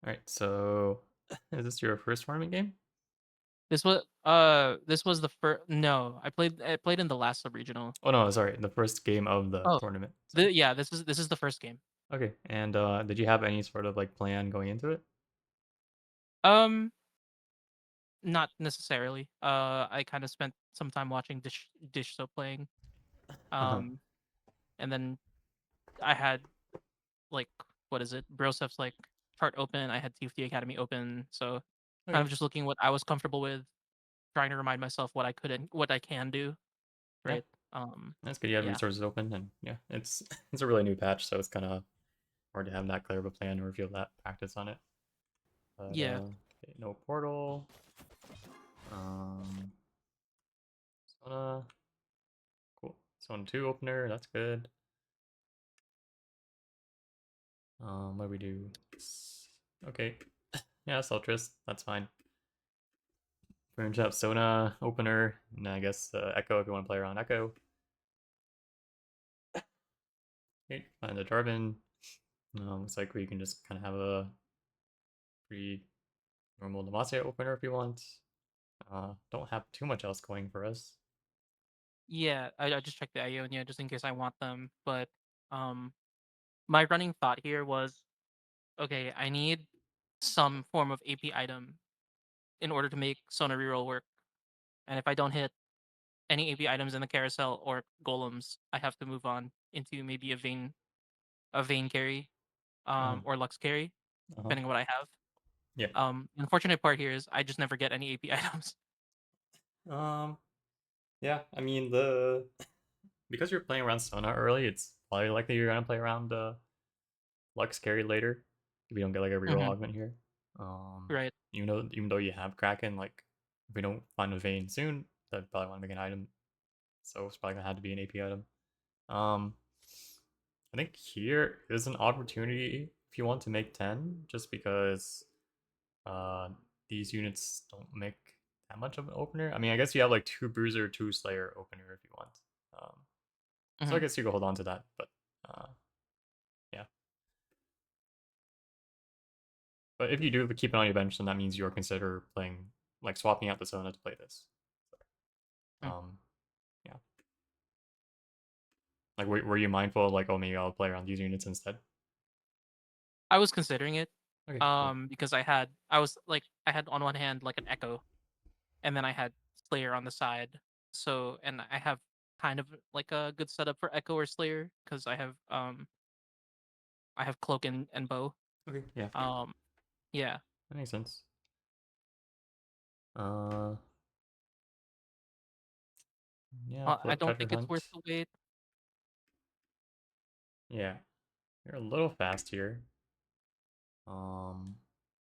Alright, so is this your first tournament game? This was the first. No, I played in the last sub-regional. Oh no, sorry, the first game of the Oh, tournament. Sorry. yeah, this is the first game. Okay, and did you have any sort of like plan going into it? Um, Not necessarily. I kind of spent some time watching Dish Soap playing. Uh-huh. Um, and then I had like what is it? Brosep's like chart open. I had TFT Academy open. So kind Okay. of just looking what I was comfortable with, trying to remind myself what I could and what I can do. Yeah, Right. that's good. You have Yeah. resources open, and yeah, it's it's a really new patch, so it's kind of hard to have that clear of a plan or feel that practice on it. But Yeah. okay, no portal. Um, Sona, cool. Zone two opener, that's good. What do we do? Okay, yeah, Sultress, that's fine. We're gonna have Sona opener, and I guess Echo if you want to play around Echo. Okay, find the Jarvan. Looks like we can just kind of have a pretty normal Demacia opener if you want. Don't have too much else going for us. Yeah. I just checked the Ionia just in case I want them, but um, my running thought here was okay. I need some form of AP item in order to make Sona reroll work. And if I don't hit any AP items in the carousel or golems, I have to move on into maybe a Vayne carry, Uh-huh. or Lux carry, Uh-huh. depending on what I have. Yeah. The unfortunate part here is I just never get any AP items. Um, yeah, I mean the because you're playing around Sona early, it's probably likely you're gonna play around Lux carry later. If we don't get like a reroll Hmm. augment here. Um, Right. even though you have Kraken, like if we don't find a vein soon, that probably want to make an item. So it's probably gonna have to be an AP item. Um, I think here is an opportunity if you want to make 10, just because uh these units don't make that much of an opener. I mean, I guess you have like two Bruiser, two Slayer opener if you want. Um, so I Hmm. guess you could hold on to that, but uh, yeah. But if you do keep it on your bench, then that means you'll consider playing like swapping out the Sona to play this. Um, yeah. Like, were you mindful of like, oh, maybe I'll play around these units instead? I was considering it, Okay, cool. because I had on one hand like an Echo, and then I had Slayer on the side. So, and I have kind of like a good setup for Echo or Slayer because I have Cloak and Bow. Okay, yeah, Um, yeah. that makes sense. Uh, yeah, I flip don't treasure think it's worth hunt. the wait. Yeah, you're a little fast here. Um,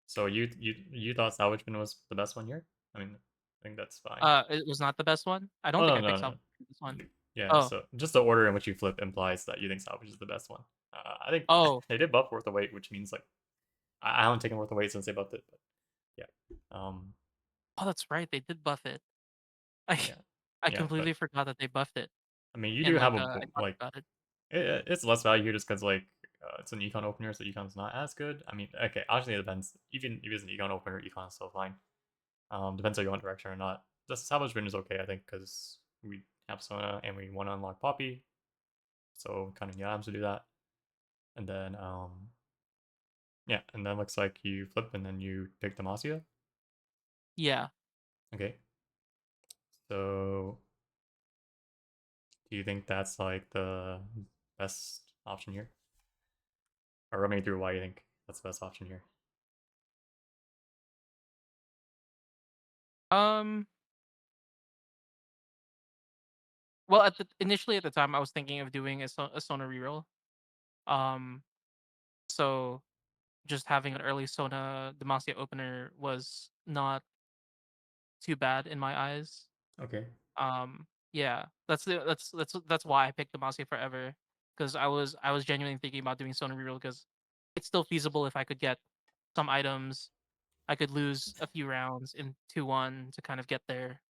so you thought salvagement was the best one here? I mean, I think that's fine. It was not the best one. I don't Oh think no I picked no no. Salvation for this one. Yeah, Oh, so just the order in which you flip implies that you think salvage is the best one. I think oh, they did buff worth the wait, which means like I haven't taken worth the wait since they buffed it, but yeah. Um, oh, that's right. They did buff it. I yeah, I yeah, but completely forgot that they buffed it, I mean, you do and have like a I talked like about it. it's less value here just because like it's an econ opener, so econ's not as good. I mean, okay, obviously it depends. Even if it's an econ opener, econ is still fine. Depends if you want direction or not. The salvage bin is okay, I think, because we have Sona and we want to unlock Poppy, so kind of need items to do that. And then yeah, and then looks like you flip and then you pick Demacia. Yeah. Okay, so do you think that's like the best option here? Or run me through why you think that's the best option here. Um. Well, initially at the time, I was thinking of doing a Sona reroll. Um. So just having an early Sona Demacia opener was not too bad in my eyes. Okay. Yeah, that's why I picked Demacia forever because I was genuinely thinking about doing Sona reroll because it's still feasible if I could get some items. I could lose a few rounds in 2-1 to kind of get there,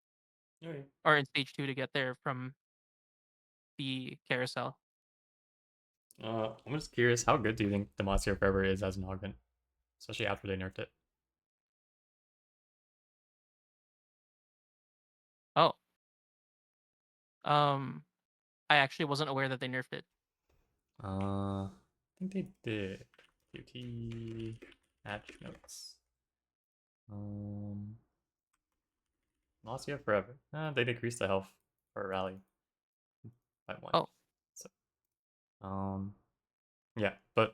Okay. or in stage 2 to get there from the carousel. I'm just curious, how good do you think Demacia Forever is as an augment? especially after they nerfed it. Oh, um, I actually wasn't aware that they nerfed it. I think they did. QT patch notes. Um, Nausea forever. They decreased the health for rally by one. Oh, So, yeah, but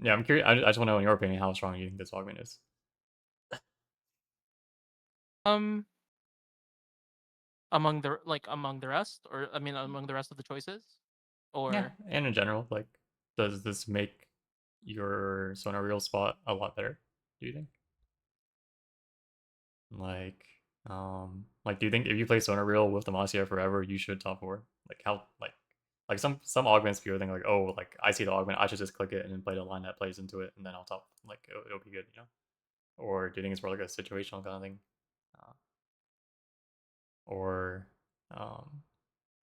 yeah, I'm curious. I just want to know in your opinion how strong you think this augment is. um, among the rest, or I mean, among the rest of the choices, Yeah, or and in general, like, does this make your Sonar Real spot a lot better? Do you think? Like, do you think if you play Sonar Reel with Demacia forever, you should top four? Like how like some augments people think like, oh, like I see the augment, I should just click it and then play the line that plays into it, and then I'll top like it'll be good, you know? Or do you think it's more like a situational kind of thing? Uh, or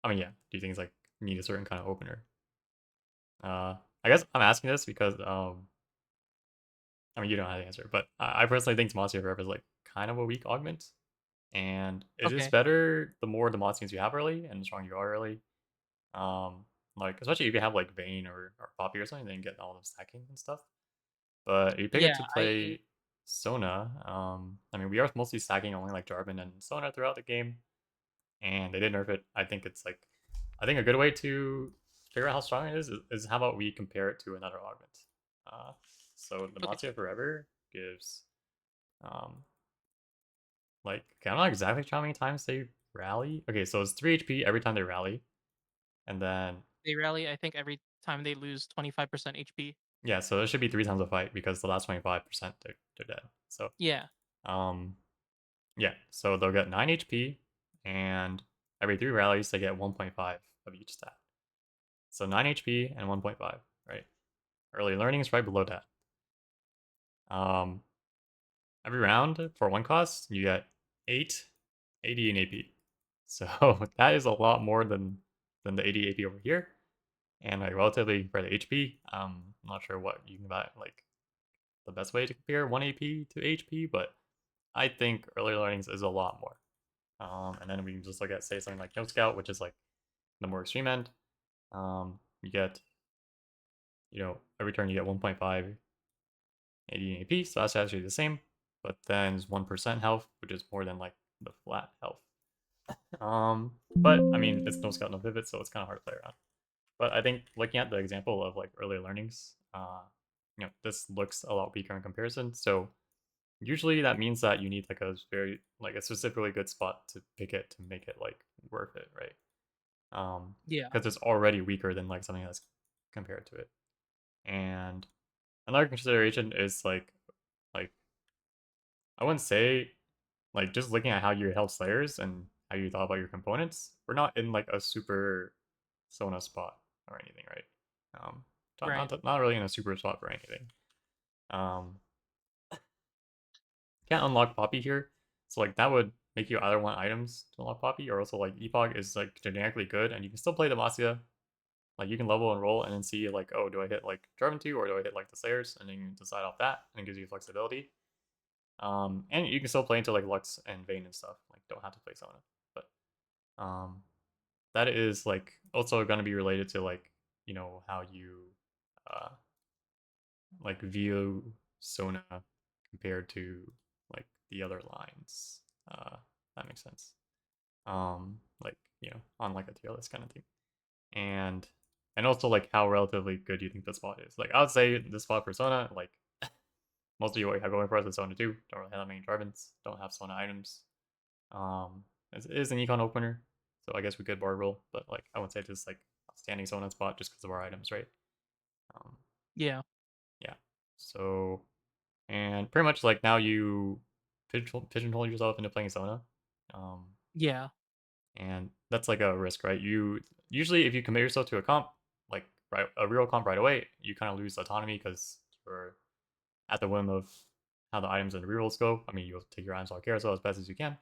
I mean, yeah, do you think it's like you need a certain kind of opener? I guess I'm asking this because I mean you don't have the answer, but I personally think Demacia forever is like kind of a weak augment. And it is okay, better the more Demacians you have early and the stronger you are early. Um, like especially if you have like Vayne or Poppy or something, then you get all the stacking and stuff. But if you pick it yeah, to I play Sona, I mean we are mostly stacking only like Jarvan and Sona throughout the game, and they did nerf it. I think a good way to figure out how strong it is how about we compare it to another augment. Uh, so okay, Demacia Forever gives um like, okay, I'm not exactly sure how many times they rally. Okay, so it's 3 HP every time they rally. And then, they rally. I think every time they lose 25% HP. yeah, so it should be 3 times a fight because the last 25% they're dead. So, Yeah, um, yeah, so they'll get 9 HP, and every 3 rallies, they get 1.5 of each stat. So 9 HP and 1.5, right? Early learning is right below that. Um, every round for 1 cost, you get 8 80 in AP. So that is a lot more than the 80 AP over here. And like relatively for the HP, I'm not sure what you can buy like the best way to compare 1 AP to HP, but I think early learnings is a lot more. And then we can just look at say something like No Scout, which is like the more extreme end. You get every turn you get 1.5 80 AP, so that's actually the same. But then it's 1% health, which is more than like the flat health. But I mean it's No Scout, no pivot, so it's kind of hard to play around. But I think looking at the example of like earlier learnings, this looks a lot weaker in comparison. So usually that means that you need like a specifically good spot to pick it to make it like worth it, right? yeah, Because it's already weaker than like something that's compared to it. And another consideration is like I wouldn't say like just looking at how you held slayers and how you thought about your components, we're not in like a super Sona spot or anything, right? Um, right. not really in a super spot for anything. Um, can't unlock Poppy here, so like that would make you either want items to unlock Poppy, or also like Epoch is like generically good, and you can still play Demacia. Like you can level and roll, and then see like, oh, do I hit like Jarvan 2 or do I hit like the Slayers, and then you can decide off that, and it gives you flexibility. And you can still play into like Lux and Vayne and stuff. Like don't have to play Sona, but um, that is like also going to be related to like how you uh like view Sona compared to like the other lines. That makes sense. Like on like a tier list kind of thing, and also like how relatively good you think the spot is. Like I would say the spot for Sona, like most of you are going for us is Sona 2. Don't really have that many Jarvans. Don't have Sona items. Um, it is an econ opener, so I guess we could bar roll, but like I wouldn't say this like outstanding Sona spot just because of our items, right? Um, Yeah, yeah. So and pretty much like now you pigeonhole yourself into playing Sona, um, yeah, and that's like a risk, right? You usually if you commit yourself to a comp, like right a real comp right away, you kind of lose autonomy because you're at the whim of how the items and the rerolls go. I mean, you'll take your items all carousel as best as you can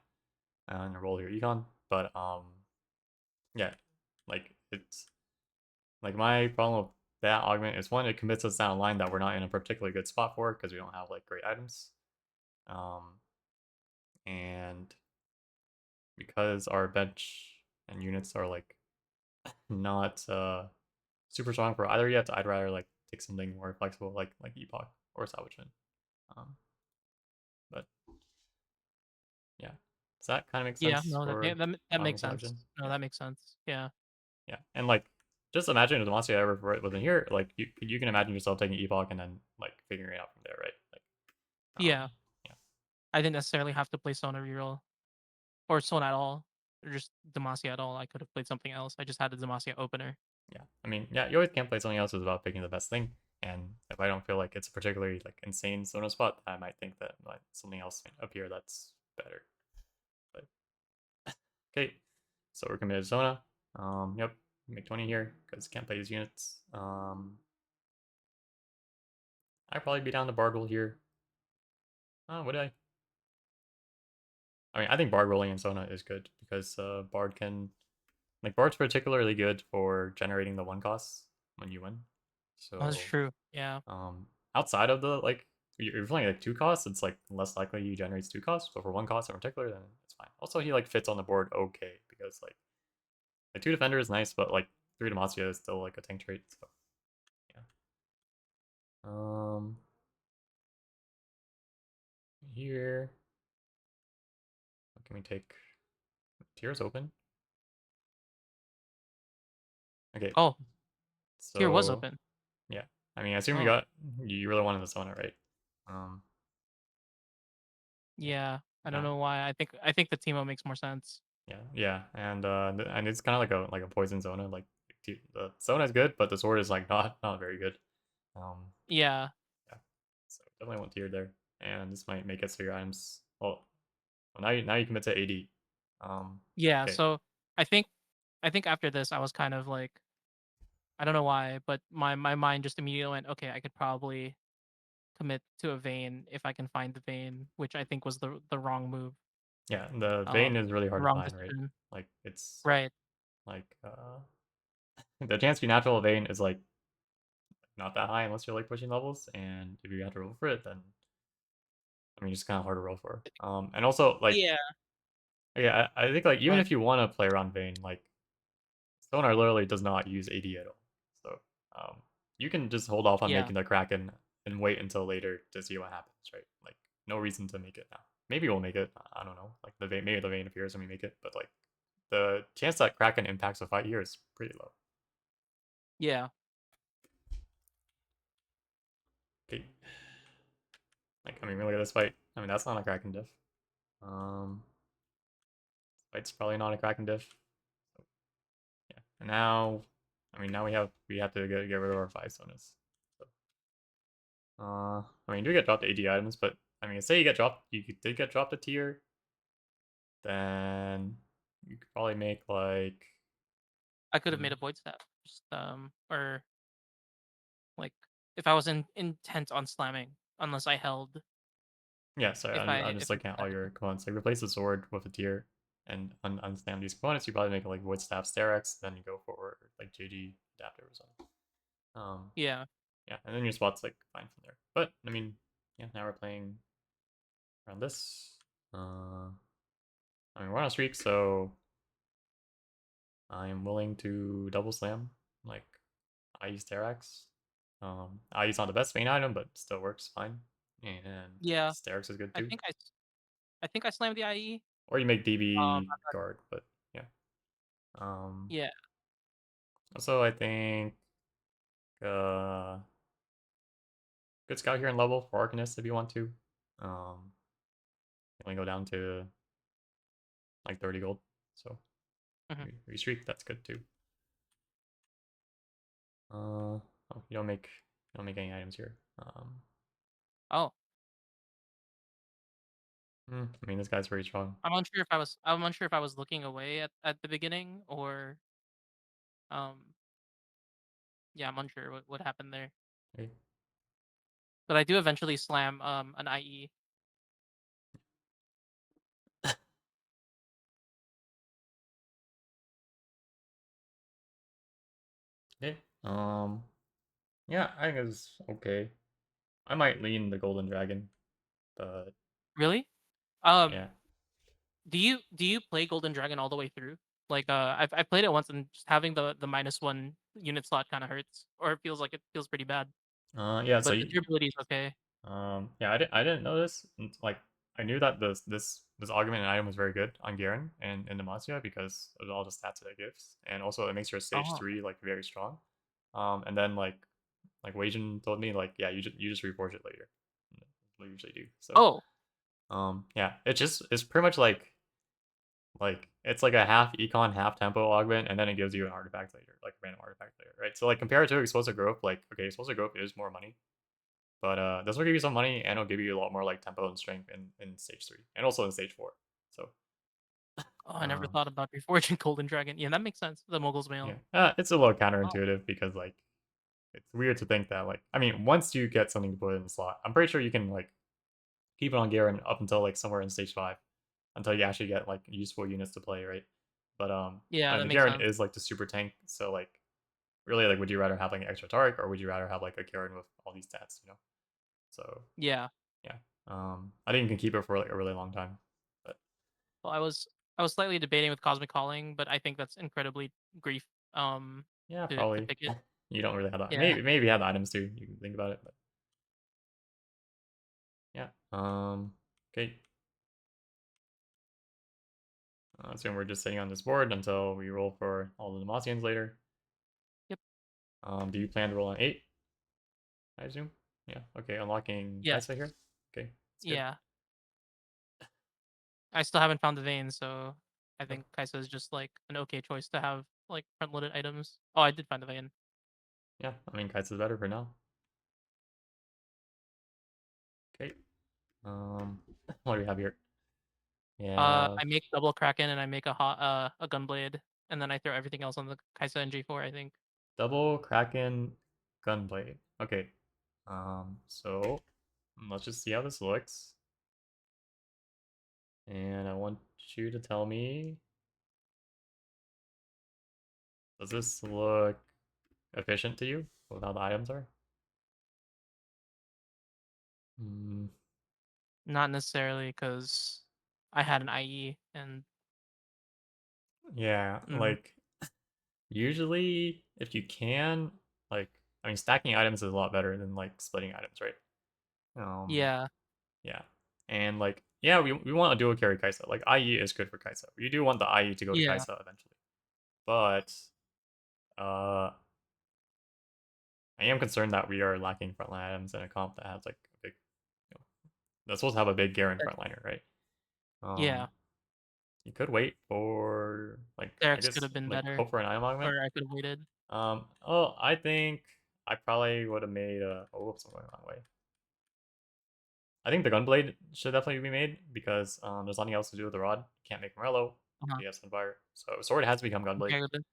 and roll your econ, but yeah, like it's like my problem that augment is one, it commits us down a line that we're not in a particularly good spot for because we don't have like great items. And because our bench and units are like not super strong for either yet, I'd rather like take something more flexible like Epoch or Salvation. Um, but yeah, does that kind of make Yeah, sense no, for that Augment makes sense. Salvation? No, Yeah, that makes sense. Yeah. yeah, and like just imagine if the monster ever wasn't here, like you can imagine yourself taking Epoch and then like figuring it out from there, right? Like, Yeah. yeah, I didn't necessarily have to play Sona reroll or Sona at all, or just Demacia at all. I could have played something else. I just had the Demacia opener. yeah. I mean, yeah, you always can't play something else. It's about picking the best thing. And if I don't feel like it's a particularly like insane Zona spot, I might think that like something else might appear that's better. But okay, so we're committed to Zona. Yep, make 20 here because can't play these units. I'd probably be down to Bard roll here. Would I? I mean, I think Bard rolling in Zona is good because Bard can like Bard's particularly good for generating the one costs when you win. Oh, that's So true. Yeah. outside of the like, you're playing like two costs, it's like less likely he generates two costs. But for one cost in particular, then it's fine. Also, he like fits on the board okay because like two defender is nice, but like three Demacia is still like a tank trait. So yeah. Um, here, what can we take? Tears open. Okay, Oh, tier was so open. yeah. I mean, I assume Oh, you really wanted the Sona, right? Um, yeah, yeah. I don't yeah. know why. I think the Teemo makes more sense. Yeah, yeah, and it's kind of like a poison Zona. Like the Zona is good, but the sword is like not very good. Um, Yeah. yeah, so definitely want tier there, and this might make it so your items. Well, now you commit to 80. Yeah. Okay, So I think I think after this I was kind of like I don't know why, but my mind just immediately went, okay, I could probably commit to a vein if I can find the vein, which I think was the wrong move. yeah, the vein is really hard to Wrong find, right? decision. Like it's Right. like the chance to be natural vein is like not that high unless you're like pushing levels, and if you have to roll for it, then I mean it's kind of hard to roll for. And also like Yeah. yeah, I think like Go even ahead. if you want to play around vein, like Sonar literally does not use AD at all. So you can just hold off on Yeah. making the Kraken and wait until later to see what happens, right? Like no reason to make it now. Maybe we'll make it. I don't know. Like the vein, maybe the vein appears when we make it, but like the chance that Kraken impacts a fight here is pretty low. Yeah. Okay. Like I mean, we look at this fight. I mean, that's not a Kraken diff. Um, fight's probably not a Kraken diff. So, yeah. And now, I mean, now we have to get rid of our five sonas. So I mean, you do get dropped 80 items, but I mean, say you did get dropped a tier, then you could probably make like, I could have hmm, made a void staff. Just or like if I was intent on slamming, unless I held yeah. Sorry, if I'm just I looking at all your components. Like replace the sword with a tier and unslam these components. You probably make like void staff Sterex, then you go for like JG adapter or something. Um, yeah. yeah, and then your spot's like fine from there. But I mean, yeah, now we're playing around this. I mean, we're on a streak, so I am willing to double slam. Like, I use Terax. I use not the best main item, but still works fine. And Yeah. Sterex is good I too. think I think I slammed the IE. Or you make Um DB guard, but yeah. Um, yeah. also, I think uh, good scout here in level for Arcanist if you want to. You only go down to like 30 gold. So, Mhm. streak, that's good too. Oh, you don't make any items here. Oh, I mean, this guy's very strong. I'm unsure if I was looking away at the beginning or um yeah, I'm unsure what happened there. Okay. But I do eventually slam an IE. Okay. Yeah, I think it's okay. I might lean the Golden Dragon, but Really? Um, yeah. do you play Golden Dragon all the way through? Like, I've played it once, and just having the -1 unit slot kind of hurts, or it feels like it feels pretty bad. Yeah. So But the durability is okay. yeah, I didn't know this. Like, I knew that this augmented item was very good on Garen and in Demacia because of all the stats that it gives, and also it makes your stage Oh, 3 like very strong. And then like Wajan told me like yeah, you just reforge it later. That's what you usually do. So oh, yeah, it's pretty much like it's like a half econ, half tempo augment, and then it gives you an artifact later, like a random artifact later, right? So like compared to explosive growth, like okay, explosive growth is more money, but this will give you some money and it'll give you a lot more like tempo and strength in stage 3 and also in stage 4. So oh, I never um thought about reforging Golden Dragon. Yeah, that makes sense. The Mogul's yeah, Mail. it's a little Oh, counterintuitive because like it's weird to think that like I mean once you get something to put in the slot, I'm pretty sure you can like keep it on Garen up until like somewhere in stage 5 until you actually get like useful units to play, right? But I yeah, mean that the makes Garen sense. is like the super tank, so like really like would you rather have like an extra Tark or would you rather have like a Garen with all these stats, you know? So Yeah. yeah. I think you can keep it for like a really long time. But Well, I was slightly debating with Cosmic Calling, but I think that's incredibly grief. yeah, To probably. pick it. You don't really have that. Yeah. Maybe you have the items too. You can think about it, but yeah. Okay. So we're just sitting on this board until we roll for all the Demacians later. Yep. Do you plan to roll on 8? I assume. Yeah. Okay. Unlocking Yes. Kaisa here. Okay, that's good. Yeah. I still haven't found the vein, so I Oh, think Kaisa is just like an okay choice to have like front loaded items. Oh, I did find the vein. yeah. I mean, Kaisa's better for now. Okay. What do we have here? Yeah. I make double Kraken and I make a Gunblade, and then I throw everything else on the Kaisa NG4. I think. Double Kraken Gunblade. Okay. So let's just see how this looks. And I want you to tell me, does this look efficient to you with how the items are? Mm, Not necessarily because I had an IE and yeah, mm, like usually if you can, like I mean stacking items is a lot better than like splitting items, right? Um, yeah, yeah. And like yeah, we want a dual carry Kaisa. Like IE is good for Kaisa. You do want the IE to go to yeah, Kaisa eventually. But uh I am concerned that we are lacking frontline items in a comp that has like a big you know, that's supposed to have a big Garen frontliner, right? yeah. Um You could wait for like I Derek's could guess have been like better, hope for an item augment. or I could have waited. Oh, I think I probably would have made a. Oh, whoops, I'm going the wrong way. I think the gunblade should definitely be made because there's nothing else to do with the rod. Can't make Morello. Uh-huh. You have Sunfire, so sword has to become gunblade. Okay, good.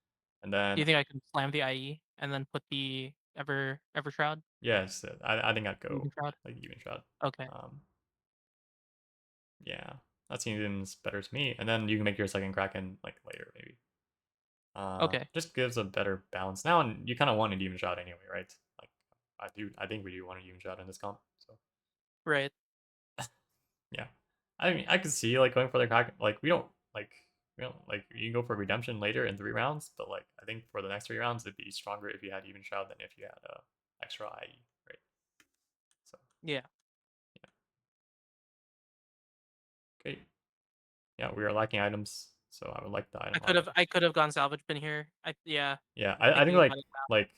And Do then you think I could slam the IE and then put the Ever Shroud, yes, I think I'd Even go Shroud? like even shot. Okay, Um, yeah, that seems better to me. And then you can make your second Kraken like later maybe. okay, Just gives a better balance now, and you kind of want an even shot anyway, right? Like I think we do want an even shot in this comp. So right. yeah, I mean, I could see like going for the crack. Like we don't like you can go for redemption later in 3 rounds, but like I think for the next 3 rounds it'd be stronger if you had even shot than if you had extra IE, right? So Yeah, yeah, okay, yeah, we are lacking items, so I would like the item augment. I could have gone salvage bin here. Yeah, Yeah, I think thinking about it now. like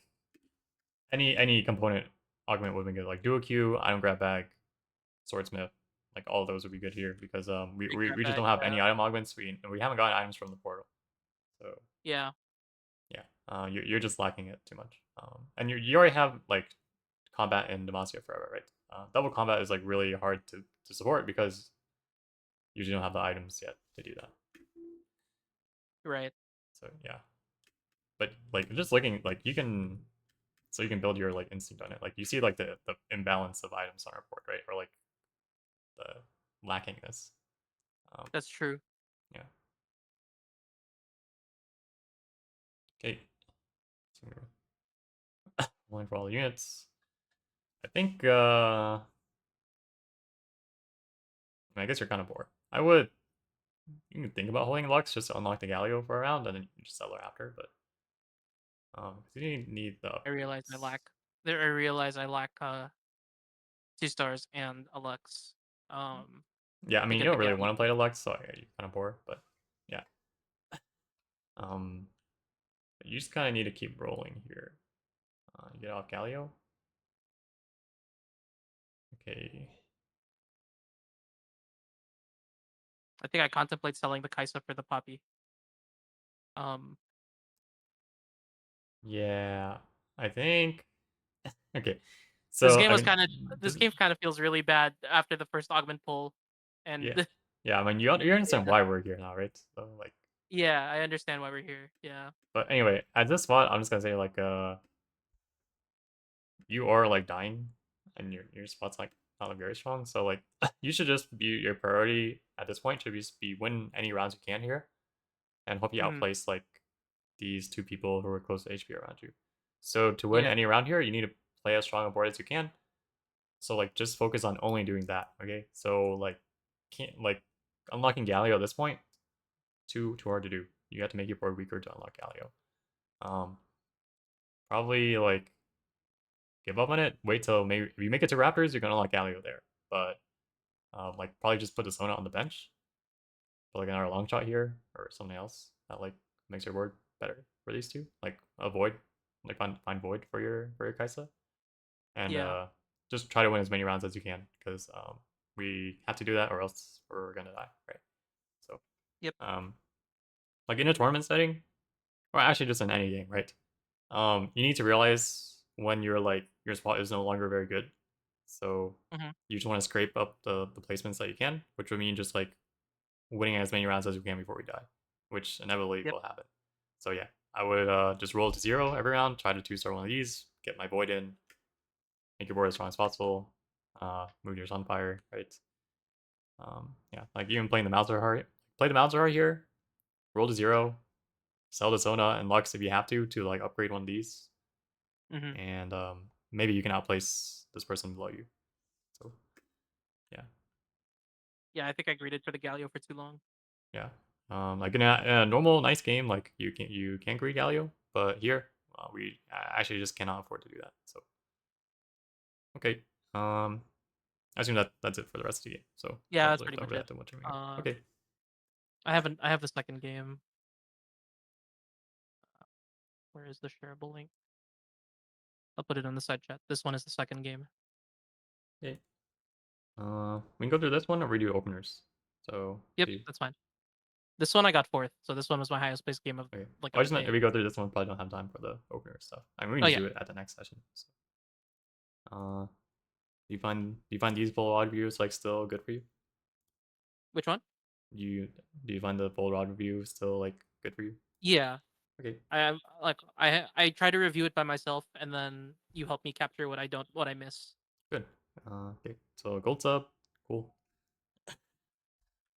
any component augment would be good. Like dual Q, item grab bag, swordsmith, like all of those would be good here because Big grab we just bag, don't have yeah, any item augments. We haven't gotten items from the portal, so yeah, yeah, you're just lacking it too much. And you already have like combat in Demacia forever, right? Double combat is like really hard to support because you usually don't have the items yet to do that. right. So yeah, but like just looking like you can so you can build your like instinct on it. Like you see like the imbalance of items on our board, right? Or like the lackingness. Um, That's true. yeah. Okay. Rolling for all the units. I think, I guess you're kind of bored. You can think about holding Lux just to unlock the Galio for a round, and then you can just sell her after, but, 'cause you need the I realize I upgrades. lack. There, I realize I lack 2 stars and a Lux. Yeah, I To mean, you get the don't really Galleon. want to play the Lux, so yeah, you're kind of bored, but yeah. Um, you just kind of need to keep rolling here. You get off Galio. Okay. I think I contemplate selling the Kaisa for the Poppy. Um, Yeah, I think. Okay, this so game I was mean, kind of this this, game kind of feels really bad after the first Augment pull, yeah, and yeah. I mean, you understand yeah, why we're here now, right? So like, yeah, I understand why we're here. Yeah. but anyway, at this spot, I'm just gonna say like, you are like dying, and your spot's like not very strong. So like, you should just be your priority at this point should just be win any rounds you can here, and hope you Hmm. outplace like these two people who are close to HP around you. So to win Yeah. any round here, you need to play as strong a board as you can. So like just focus on only doing that. Okay. So like can't like unlocking Galio at this point, too hard to do. You have to make your board weaker to unlock Galio. Um Probably like give up on it. Wait till maybe if you make it to Raptors, you're gonna unlock Galio there. But like probably just put the Sona on the bench. Put like another long shot here or something else that like makes your board better for these two. Like avoid like find void for your Kaisa. And Yeah. just try to win as many rounds as you can because we have to do that or else we're gonna die, right? So, Yep. um, like in a tournament setting, or actually just in any game, right? You need to realize when your spot is no longer very good. So Hmm. you just want to scrape up the placements that you can, which would mean just like winning as many rounds as we can before we die, which inevitably Yep. will happen. So yeah, I would just roll to 0 every round, try to 2-star one of these, get my void in, make your board as strong as possible, move your Sunfire, right? Yeah, like even playing the Mauser Heart, play the Mauser Heart here, roll to 0, sell the Sona and Lux if you have to like upgrade one of these, Hmm. and maybe you can outplace this person below you. So yeah, Yeah. I think I greeted for the Galio for too long. yeah. Like in a normal nice game, like you can greet Galio, but here we actually just cannot afford to do that. So okay, I assume that's it for the rest of the game. So Yeah, that's pretty don't much really it. have to much. Uh, Okay, I have the second game. Where is the shareable link? I'll put it in the side chat. This one is the second game. okay. We can go through this one or redo openers. So Yep, see. that's fine. This one I got fourth, so this one was my highest placed game of Okay. like Well, I of the just meant if day. we go through this one, probably don't have time for the opener stuff. I mean, we can Oh just yeah, do it at the next session. So, do you find these full rod reviews like still good for you? which one? You do you find the full rod review still like good for you? Yeah, Okay, I am like I try to review it by myself, and then you help me capture what I miss. good. Okay, so gold sub, cool.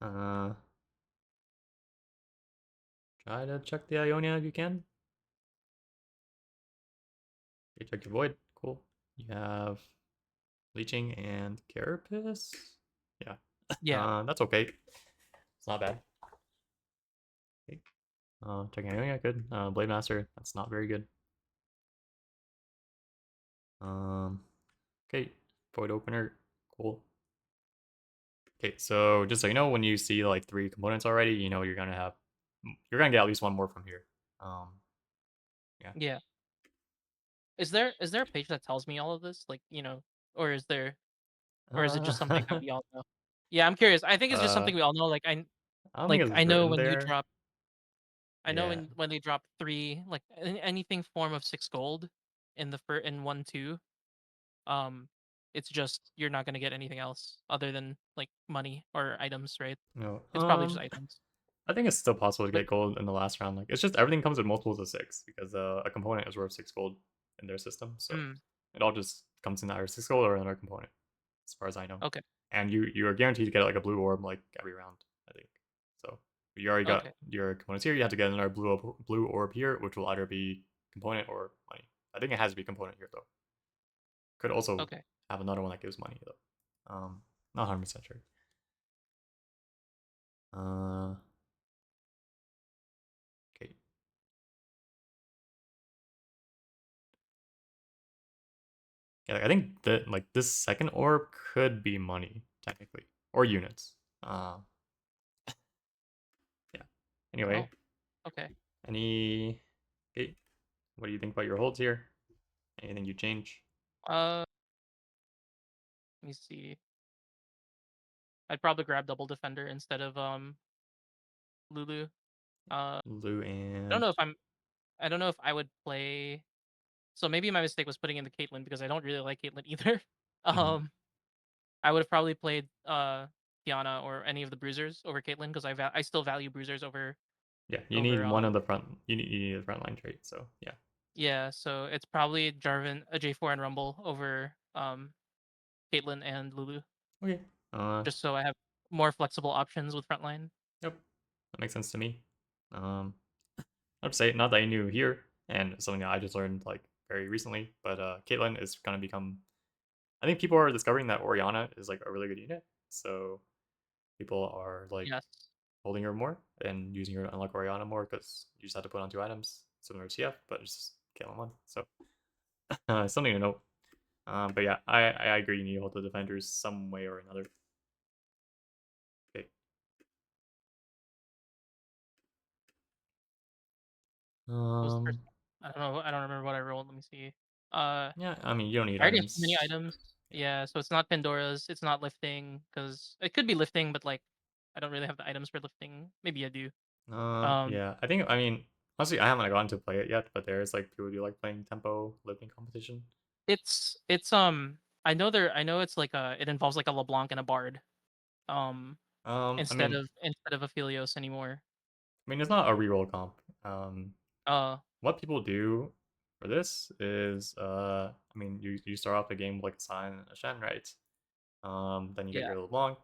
Uh, Try to check the Ionia if you can. Okay, check your void, cool. You have leeching and carapace. Yeah, Yeah, that's okay. It's not bad. Okay. Checking Ionia, good. Blade Master, that's not very good. Um, okay, void opener, cool. Okay, so just so you know, when you see like 3 components already, you know you're gonna get at least one more from here. Um, yeah. yeah. Is there a page that tells me all of this? Like or or is it just something that Uh, we all know? Yeah, I'm curious. I think it's just uh, something we all know. I don't think it's I know written when you there. drop. I know Yeah. when they drop three anything form of 6 gold in in 1-2. Um, it's just you're not gonna get anything else other than like money or items, right? No. It's probably just items. I think it's still possible to But get gold in the last round. Like it's just everything comes with multiples of 6 because a component is worth 6 gold in their system. So mm, it all just comes in either 6 gold or another component, as far as I know. okay, And you are guaranteed to get like a blue orb like every round, I think. So you already got okay, your components here. You have to get another blue orb here, which will either be component or money. I think it has to be a component here though. Could also Okay. have another one that gives money though. Not 100% sure. Uh, okay. Yeah, I think that like this second orb could be money technically or units. Uh, yeah. Anyway, Oh, okay. any okay. What do you think about your holds here? Anything you change? Uh, let me see. I'd probably grab double defender instead of Lulu. Lou I don't and know if I'm. I don't know if I would play. So maybe my mistake was putting in the Caitlyn because I don't really like Caitlyn either. mhm. um, I would have probably played Tiana or any of the bruisers over Caitlyn because I still value bruisers over Yeah, you need over one of the front. You need a frontline trait. So yeah. yeah. So it's probably Jarvan, a J4 and Rumble over Caitlyn and Lulu, Okay. just so I have more flexible options with frontline. Yep. That makes sense to me. Um, I'd say not that I knew here, and something that I just learned like very recently. But Caitlyn is gonna become. I think people are discovering that Oriana is like a really good unit. So people are like Yes. holding her more and using her to unlock Oriana more because you just have to put on 2 items similar to CF, but it's just Caitlyn one. So something to note. But yeah, I agree. You need to hold the defenders some way or another. Okay. What was the first Um. one? I don't know. I don't remember what I rolled. Let me see. Uh, Yeah. I mean, you don't need I already have too many items. items. Yeah. Yeah, so it's not Pandora's. It's not lifting because it could be lifting, but like I don't really have the items for lifting. Maybe I do. Um, Yeah. I think. I mean, honestly, I haven't gotten to play it yet, but there's like people who do like playing tempo living competition. it's. I know it's like it involves like a LeBlanc and a Bard. I Instead mean, of a Philios anymore. it's not a reroll comp. Um, Uh, what people do for this is, I mean, you start off the game with like a sign and a Shen, right? Then you get yeah. your LeBlanc,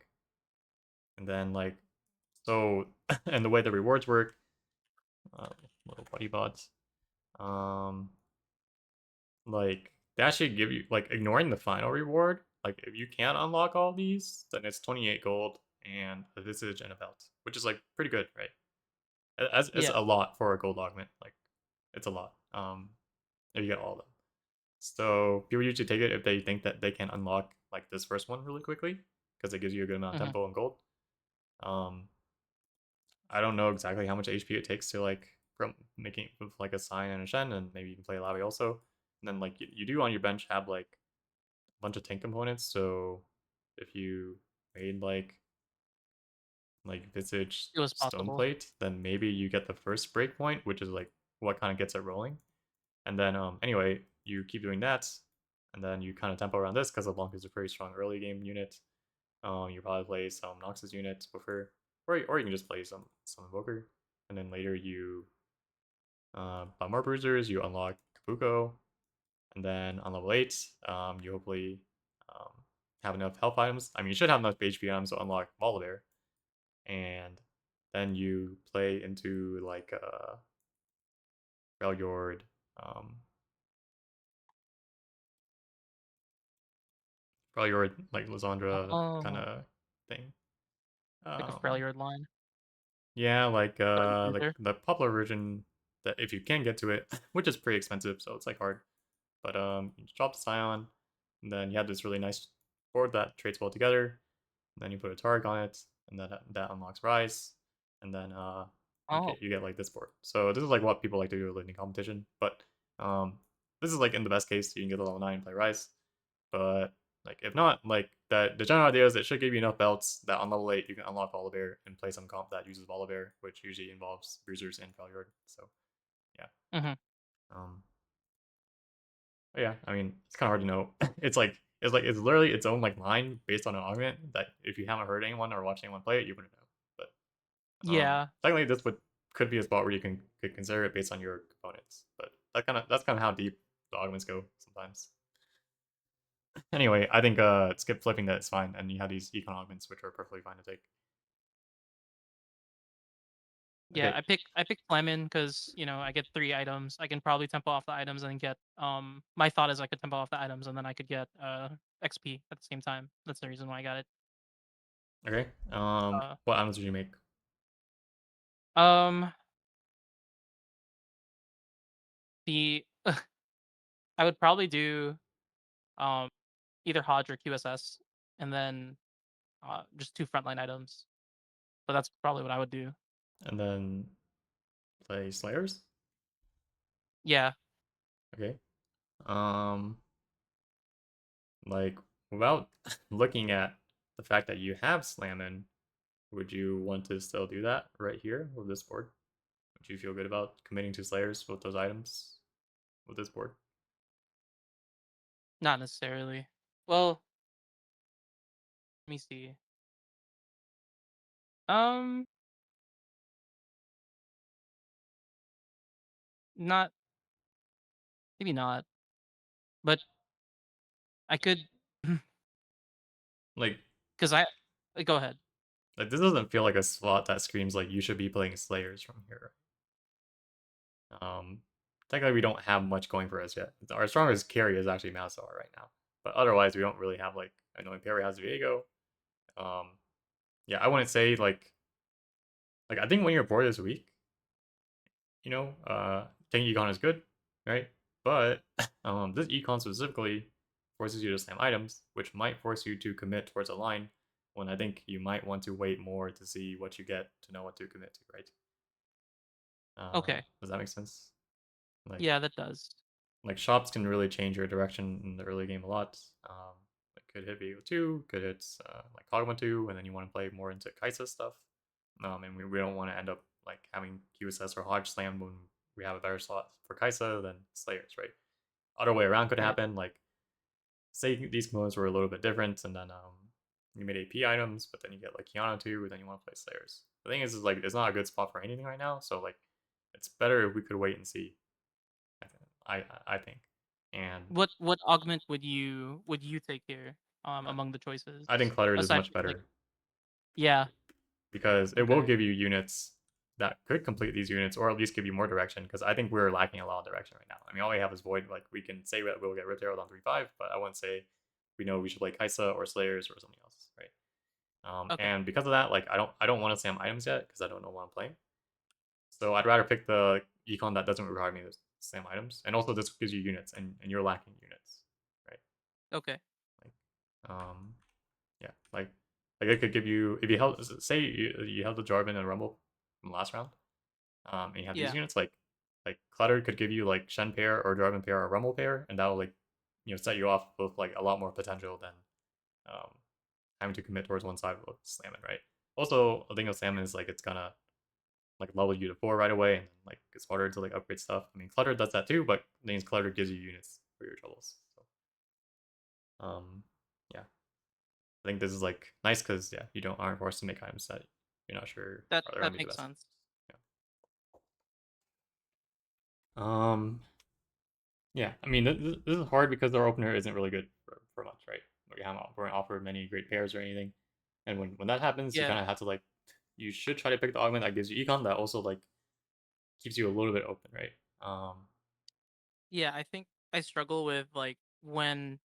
and then like, so, and the way the rewards work, uh, little buddy bots, um, like they actually give you like ignoring the final reward. Like if you can't unlock all these, then it's 28 gold and a visage and a belt, which is like pretty good, right? As it's Yeah. a lot for a gold augment. Like it's a lot. If you get all of them. So people usually take it if they think that they can unlock like this first one really quickly because it gives you a good amount of Mhm. tempo and gold. Um, I don't know exactly how much HP it takes to like from making with like a sign and a shen, and maybe you can play Lavi also. And then like you do on your bench have like a bunch of tank components. So if you made like Visage It was possible. Stoneplate, then maybe you get the first breakpoint, which is like what kind of gets it rolling. And then anyway, you keep doing that, and then you kind of tempo around this because LeBlanc is a pretty strong early game unit. You probably play some Noxus units before, or you can just play some Invoker, and then later you buy more Bruisers, you unlock Kabuko, and then on level 8, you hopefully um, have enough health items. I mean, you should have enough HP items to unlock Volibear, and then you play into like Freljord, um, Freljord like Lysandra kind Oh, of thing. like a Um, Freljord line, yeah, but in bruiser. the popular version that if you can get to it, which is pretty expensive, so it's like hard. But you just drop the Scion, and then you have this really nice board that trades well together. And then you put a Targ on it, and that unlocks Rise, and then Oh. you get like this board. So this is like what people like to do with in competition. But um, this is like in the best case you can get to level 9 and play Rise. But like if not, like that the general idea is it should give you enough belts that on level 8 you can unlock Volibear and play some comp that uses Volibear, which usually involves Bruisers and Freljord. So yeah. Mhm. Um, but yeah, I mean it's kind of hard to know. It's literally its own like line based on an augment that if you haven't heard anyone or watched anyone play it, you wouldn't know. But Yeah. technically this would could be a spot where you could consider it based on your components. But that's kind of how deep the augments go sometimes. Anyway, I think skip flipping that is fine, and you have these econ augments which are perfectly fine to take. Yeah, Okay. I pick Flamin because I get 3 items. I can probably tempo off the items and get my thought is I could tempo off the items and then I could get XP at the same time. That's the reason why I got it. Okay. Uh What items did you make? um the I would probably do um either Hodge or QSS and then just 2 frontline items. But that's probably what I would do. And then play Slayers. Yeah. Okay. Um, like without looking at the fact that you have Slammin', would you want to still do that right here with this board? Would you feel good about committing to Slayers with those items with this board? Not necessarily. Well, let me see. Um not maybe not. But I could Like, because I go ahead. this doesn't feel like a slot that screams like you should be playing Slayers from here. Um, Technically we don't have much going for us yet. Our strongest carry is actually Masar right now, but otherwise we don't really have like. I know Imperi has Viego. Um, yeah, I wouldn't say like I think when your board is weak, taking econ is good, right? But this econ specifically forces you to slam items, which might force you to commit towards a line when I think you might want to wait more to see what you get to know what to commit to, right? Okay. Does that make sense? Like Yeah, that does. like shops can really change your direction in the early game a lot. It could hit VO2, could hit like Augment 2, and then you want to play more into Kaisa stuff. And we don't want to end up like having QSS or Hodge slam when we have a better slot for Kaisa than Slayers, right? Other way around could Right. happen. Like say these components were a little bit different, and then you made AP items, but then you get like Kiana too, and then you want to play Slayers. The thing is like it's not a good spot for anything right now, so like it's better if we could wait and see. I think, and What augment would you take here I among the choices I think cluttered is aside much from like better yeah, because it will okay. give you units that could complete these units or at least give you more direction because I think we're lacking a lot of direction right now. I mean, all we have is Void. Like, we can say that we'll get Rift Herald on 3-5, but I wouldn't say we know we should play Kaisa or Slayers or something else, right? Okay. And because of that, like, I don't want to Sam items yet because I don't know what I'm playing. So I'd rather pick the econ that doesn't require me to Sam items. And also, this gives you units, and you're lacking units, right? Okay. Like, um, yeah, like it could give you if you held say you held the Jarvan and Rumble from last round, and you have these Yeah. units like Clutter could give you like Shen pair or Jarvan pair or Rumble pair, and that'll like set you off with like a lot more potential than um, having to commit towards one side with Slamming, right? Also, the thing with Salmon is like it's gonna like level you to 4 right away, and like it's harder to like upgrade stuff. I mean, Clutter does that too, but things Clutter gives you units for your troubles. So, yeah. I think this is like nice because yeah, you don't aren't forced to make items that you're not sure are gonna That be the makes best. sense. Yeah. Yeah. I mean, this is hard because our opener isn't really good for much, right? We haven't weren't offered many great pairs or anything, and when that happens, you Yeah. kind of have to like you should try to pick the augment that gives you econ that also like keeps you a little bit open, right? Yeah, I think I struggle with like when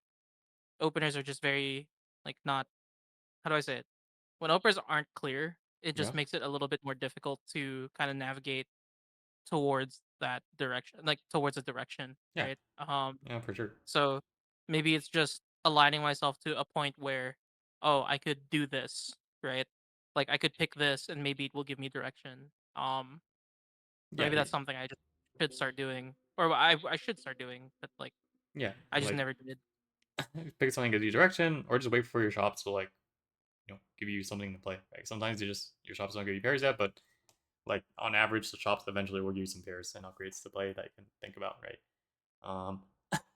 openers are just very like not how do I say it? When openers aren't clear, it Yeah. just makes it a little bit more difficult to kind of navigate towards that direction, like towards a direction, Yeah. right? Yeah. For sure. So maybe it's just aligning myself to a point where, oh, I could do this, right? Like I could pick this and maybe it will give me direction. So Yeah. maybe that's something I just should start doing. Or I should start doing, but like Yeah. I just Like never did. pick something that gives you direction, or just wait for your shops to like give you something to play. Right? Sometimes your shops don't give you pairs yet, but like on average, the shops eventually will give you some pairs and upgrades to play that you can think about, right? Um,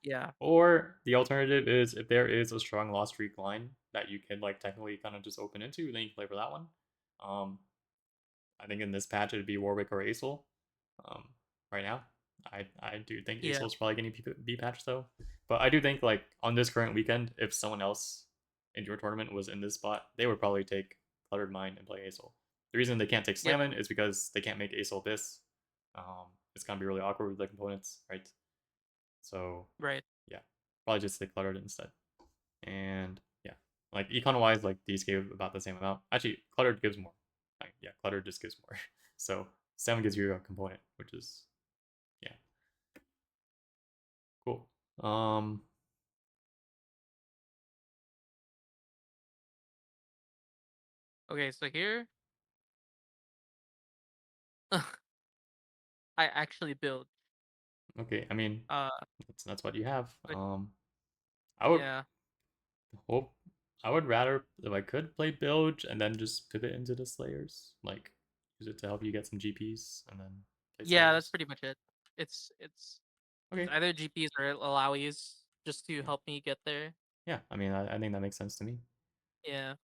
Yeah. or the alternative is if there is a strong lost streak line that you can like technically kind of just open into, then you can play for that one. Um, I think in this patch it'd be Warwick or Acel. Um, right now, I do think Yeah. Acel is probably going to be patched though, but I do think like on this current weekend, if someone else in your tournament was in this spot, they would probably take Cluttered Mind and play Acel. The reason they can't take Yep. slamming is because they can't make ASOL this. It's gonna be really awkward with the components, right? So Right. yeah, probably just stick cluttered instead. And yeah, like econ wise, like these gave about the same amount. Actually, cluttered gives more. Like, yeah, cluttered just gives more. So 7 gives you a component, which is yeah, cool. Okay, so here I actually build. Okay, I mean Uh, that's what you have. but I would yeah, hope I would rather if I could play bilge and then just pivot into the slayers, like use it to help you get some GPs and then play yeah, that's slayers. pretty much it. It's Okay, either GPs or allowies just to yeah, help me get there. yeah. I mean, I think that makes sense to me. Yeah,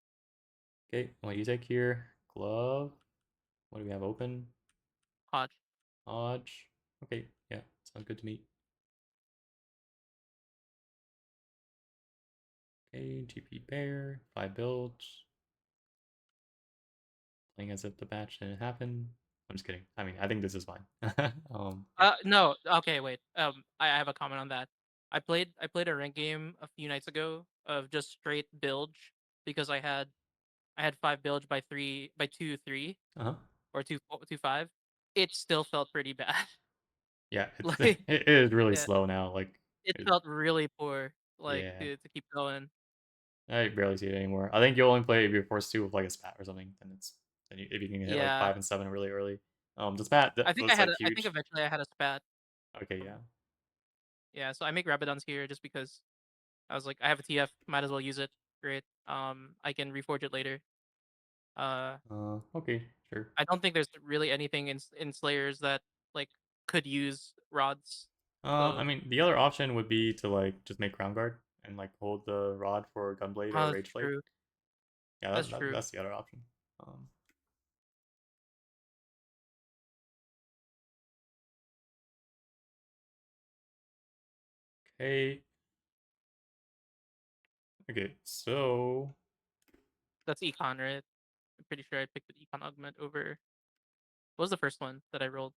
Okay, what you take here? Glove. What do we have open? Hodge. Hodge. Okay, yeah, sounds good to me. Okay, GP bear, 5 builds. Playing as if the match didn't happen. I'm just kidding. I mean, I think this is fine. Yeah. No. Okay, wait. I have a comment on that. I played a rank game a few nights ago of just straight bilge because I had 5 bilge by 2-3 Uh huh. or 2-5. It still felt pretty bad. Yeah, it's Like, it is really yeah, slow now. Like, it it, felt really poor. Like yeah, to keep going. I barely see it anymore. I think you'll only play if you're forced to with like a spat or something. Then it's then if you can hit like Yeah, 5 and 7 really early. The spat I that think was like I think huge. eventually I had a spat. Okay, yeah. Yeah, so I make Rabadons here just because I was like, I have a TF, might as well use it. Great. I can reforge it later. Uh, Okay, sure. I don't think there's really anything in Slayers that like could use rods. I So, mean, the other option would be to like just make Crown Guard and like hold the rod for Gunblade or oh, that's Rage Blade. true. Yeah, That's true. that's the other option. Um, okay, okay, so That's econ, right? I'm pretty sure I picked the econ augment over. What was the first one that I rolled?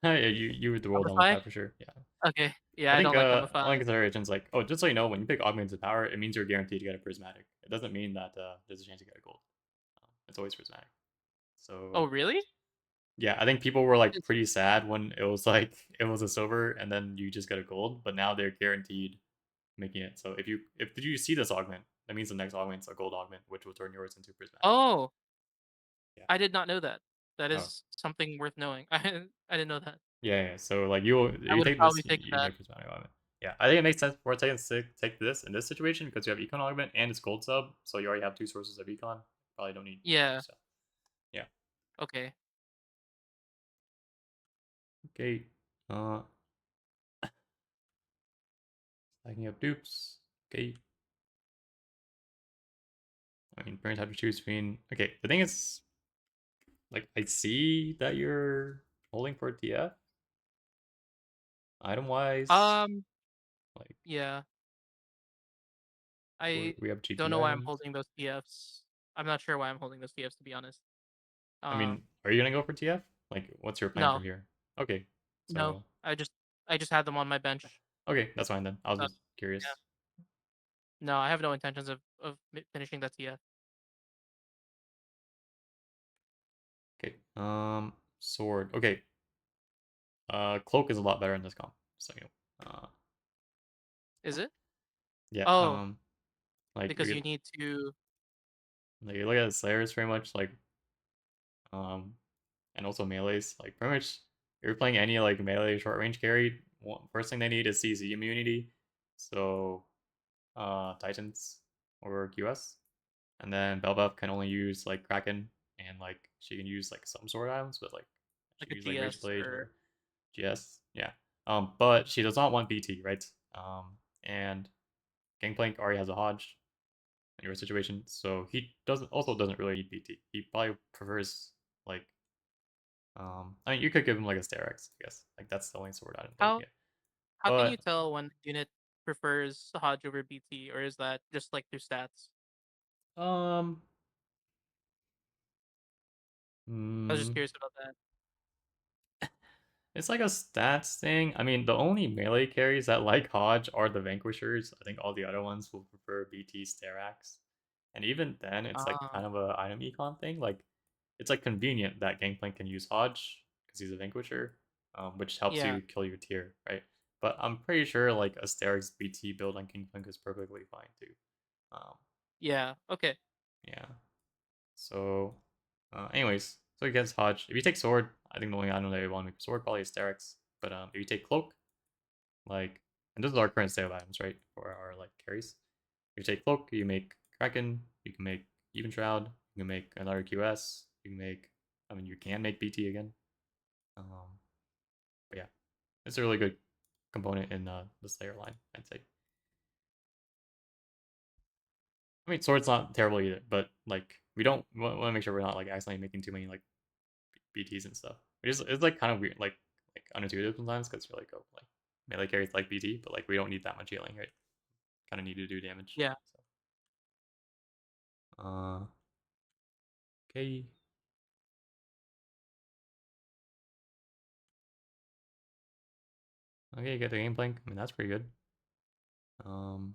yeah, you would roll down with Amplify. that for sure. Yeah, Okay. Yeah, I I think don't like Amplify. one consideration is like, oh, just so you know, when you pick Augmented Power, it means you're guaranteed to get a Prismatic. It doesn't mean that there's a chance to get a gold. It's always Prismatic. Oh, So really? yeah, I think people were like It's, pretty sad when it was like it was a silver and then you just get a gold, but now they're guaranteed making it. So if did you see this augment, that means the next augment's a gold augment, which will turn yours into prismatic. oh, Yeah. I did not know that. That Oh. is something worth knowing. I didn't know that. Yeah. So like you if I you would have take this, probably taken you that. get prismatic augment. Yeah, I think it makes sense for taking take this in this situation because you have econ augment and it's gold sub, so you already have 2 sources of econ. Probably don't need extra Yeah. stuff. Yeah. Okay. Okay. Uh, stacking up dupes. Okay. I mean, parents have to choose between. Okay, the thing is, like, I see that you're holding for TF item wise. Um. Like, Yeah. I we have don't GP know why I'm items. holding those TFs. I'm not sure why I'm holding those TFs to be honest. I Um. mean, are you gonna go for TF? Like, what's your plan No. from here? Okay, No. so I just had them on my bench. okay, that's fine then. I was Uh, just yeah. curious. No, I have no intentions of finishing that TF. Okay, sword. Okay, cloak is a lot better in this comp. So you know, Is it? yeah, Oh, like because you need to. you look at Slayers very much like um and also melees. Like pretty much, if you're playing any like melee short range carry, first thing they need is CZ immunity. So Titans or QS, and then Belbuff can only use like Kraken, and like she can use like some sword items, but like she Like can a use like Rage GS Blade or or GS. Yeah. But she does not want BT, right? And Gangplank already has a Hodge in your situation, so he doesn't really need BT. He probably prefers like I mean, you could give him like a Sterex, I guess. Like that's the only sword item that you how get. how can you But tell when a unit prefers Hodge over BT, or is that just like through stats? um, I was just Mm, curious about that. it's like a stats thing. I mean, the only melee carries that like Hodge are the Vanquishers. I think all the other ones will prefer BT Sterax. And even then, it's like Uh, kind of a item econ thing. Like, it's like convenient that Gangplank can use Hodge because he's a Vanquisher, which helps yeah, you kill your tier, right? But I'm pretty sure like a Sterax BT build on Gangplank is perfectly fine too. Um, yeah, okay. yeah. So, anyways, so he gets Hodge. If you take Sword, I think the only item that you want to make Sword probably is Sterex. But if you take Cloak, like, and this is our current state of items, right? For our like carries. If you take Cloak, you make Kraken. You can make Even Shroud. You can make another QS. You can make. I mean, you can make BT again. Um, but yeah, it's a really good component in the Slayer line, I'd say. I mean, Sword's not terrible either, but like we don't want to make sure we're not like accidentally making too many like BTs and stuff. It's like kind of weird, like unintuitive sometimes because you're like, oh, like melee carries like BT, but like we don't need that much healing, right? Kind of need to do damage. Yeah, So, okay, okay, get the game plank. I mean that's pretty good. Um,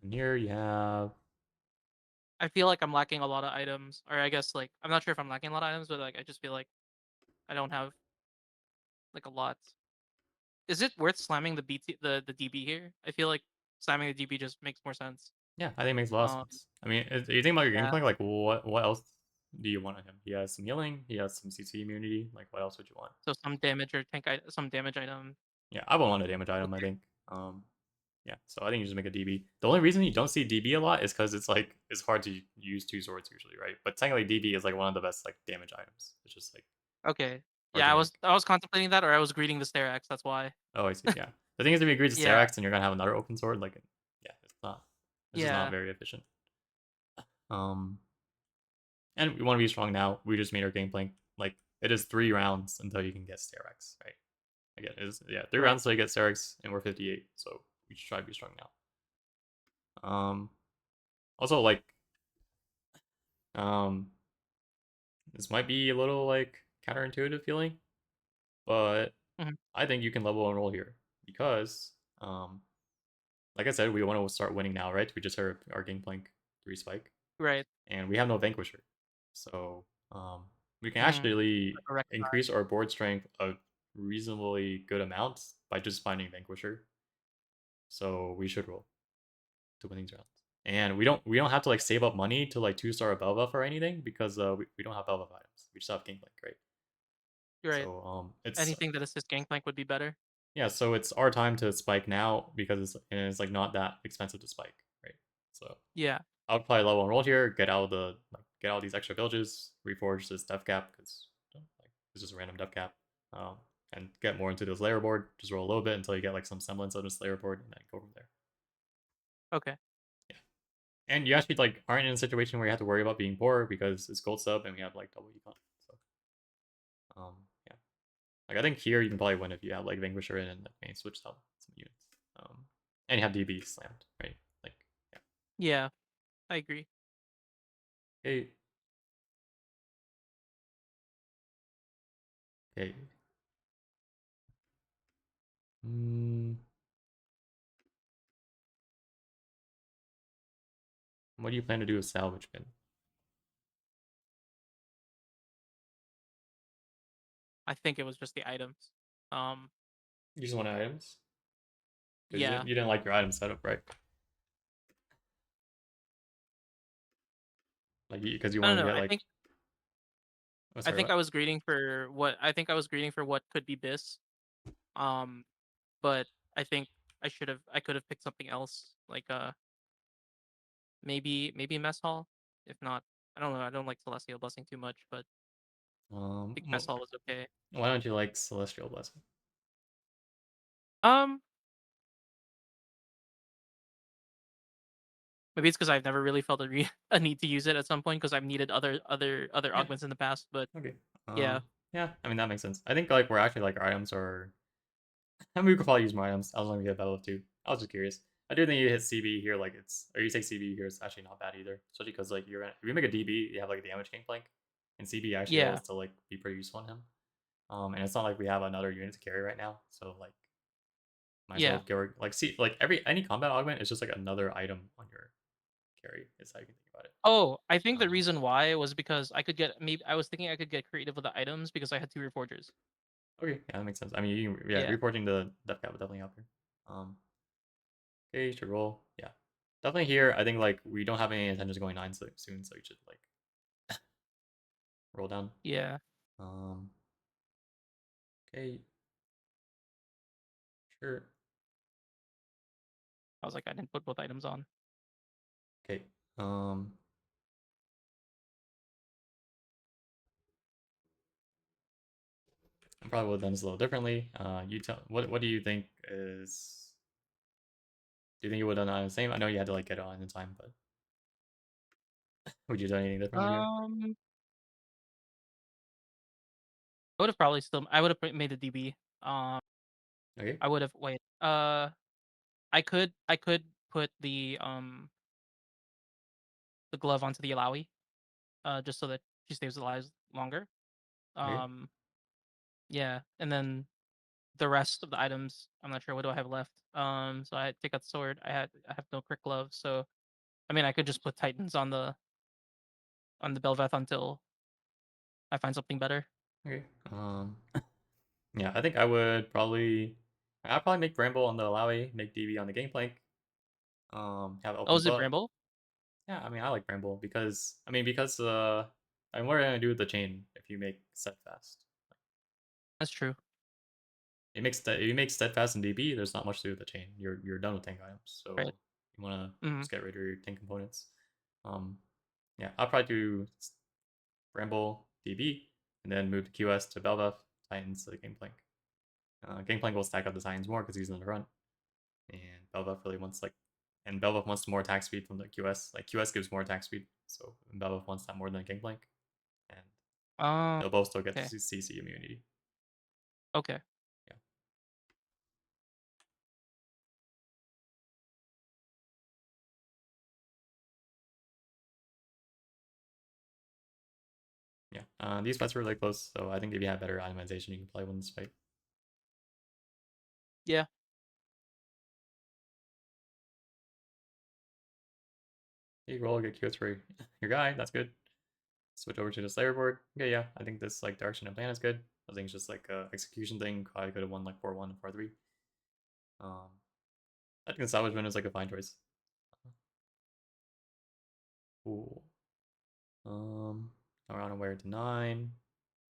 and here you have I feel like I'm lacking a lot of items, or I guess like I'm not sure if I'm lacking a lot of items, but like I just feel like I don't have like a lot. Is it worth slamming the BT the DB here? I feel like slamming the DB just makes more sense. yeah, I think it makes a lot of Um, sense. I mean, you think about your game yeah. plank, like what else do you want on him? He has some healing, he has some CC immunity. Like what else would you want? So some damage or some damage item. Yeah, I would want a damage item. I Okay. think. Yeah, so I think you just make a DB. The only reason you don't see DB a lot is because it's like it's hard to use two swords usually, right? But technically DB is like one of the best like damage items. It's just like Okay. hard Yeah, to I was make. I was contemplating that, or I was greeting the Sterax. That's why. Oh, I see. Yeah. The thing is, if you agree to Yeah. Serax and you're gonna have another open sword, like yeah, it's not. It's just not Yeah. very efficient. Um, and we want to be strong now. We just made our game plan like it is 3 rounds until you can get Serax, right? Again, it is yeah 3 rounds Right. until you get Serax, and we're 58, so we should try to be strong now. Also like um this might be a little like counterintuitive feeling, but Mhm. I think you can level and roll here because, um, like I said, we want to start winning now, right? We just heard our Gangplank 3 spike, Right. and we have no Vanquisher, so we can Mhm. actually Like a rectify. increase our board strength a reasonably good amount by just finding Vanquisher. So we should roll to win these rounds. And we don't have to like save up money to like 2-star Belva or anything because we don't have Belva items. We just have Gangplank, right? Right. So it's Anything that assists Gangplank would be better. yeah, so it's our time to spike now because it's like not that expensive to spike, right? So Yeah. I would probably level and roll here, get out of these extra villages, reforge this death cap because like it's just a random death cap, um, and get more into this layer board. Just roll a little bit until you get like some semblance of this layer board, and then go from there. Okay. Yeah, and you actually like aren't in a situation where you have to worry about being poor because it's gold sub and we have like double econ. So yeah. Like I think here you can probably win if you have like Vanquisher in and maybe switch out some units. And you have DB slammed, right? Like yeah. Yeah, I agree. Okay. Okay. Mm, what do you plan to do with salvage bin? I think it was just the items. Um, You just want items? Because yeah. you didn't like your item setup, right? Like because you I don't wanted to know. get like oh I sorry think what? I was greeting for what could be Bis. Um, but I think I could have picked something else like maybe mess hall. If not, I don't know. I don't like celestial blessing too much, but I think mess hall was okay. Why don't you like celestial blessing? Um, maybe it's because I've never really felt a need to use it at some point because I've needed other Yeah. augments in the past. But Okay. yeah, Yeah. I mean that makes sense. I think like we're actually like our items are. I mean we could probably use more items. I was only get battle of two. I was just curious. I do think you hit CB here, like it's or you take CB here, it's actually not bad either. Especially because like you're gonna if you make a DB, you have like a damage game flank, and CB actually Yeah, rolls to like be pretty useful on him. And it's not like we have another unit to carry right now, so like might as well yeah. go like see like any combat augment is just like another item on your carry. Is how you can think about it. Oh, I think the Um, reason why was because I could get maybe I was thinking I could get creative with the items because I had 2 reforgers. okay, yeah, that makes sense. I mean, yeah, Yeah, reporting the death cap would definitely help here. Okay, you should roll. Yeah, definitely here. I think like we don't have any intentions going nine so soon, so you should like roll down. yeah. Um, okay, sure. I was like, I didn't put both items on. Okay. Um, I probably would have done this a little differently. You tell what do you think is? Do you think you would have done it the same? I know you had to like get it on in time, but would you do anything differently here? Um, I would have probably still I would have made the DB. Okay. I would have wait. I could put the glove onto the Alawi, just so that she stays alive longer. Okay. Um, yeah, and then the rest of the items, I'm not sure what do I have left. So I take out the sword. I have no crit glove, so I mean I could just put Titans on the Belveth until I find something better. Okay. Yeah, I think I would probably. I'd probably make Bramble on the Alawi, make DB on the Gangplank. Have Oh, open is it foot. Bramble? Yeah, I mean I like Bramble because I mean what are you gonna do with the chain if you make Steadfast? That's true. If you make Steadfast and DB, there's not much to do with the chain. You're done with tank items, Right. so you wanna Mhm. just get rid of your tank components. Um, yeah, I'll probably do Bramble DB and then move the QS to Belbuff Titans to the Gangplank. Gangplank will stack up the Titans more because he's in the front, and Belbuff really wants like, and Belbuff wants more attack speed from the QS. Like QS gives more attack speed, so Belbuff wants that more than Gangplank, and Oh, they'll both still get okay. CC immunity. Okay. Yeah, yeah. These fights were really close, so I think if you have better itemization, you can play win this fight. Yeah. You roll, get QS for your guy. That's good. Switch over to the Slayer board. Okay, yeah, I think this like direction and plan is good. I think it's just like a execution thing. I could have won like 4-1 and 4-3. Um, I think the salvagement is like a fine choice. Cool. Around and where to 9.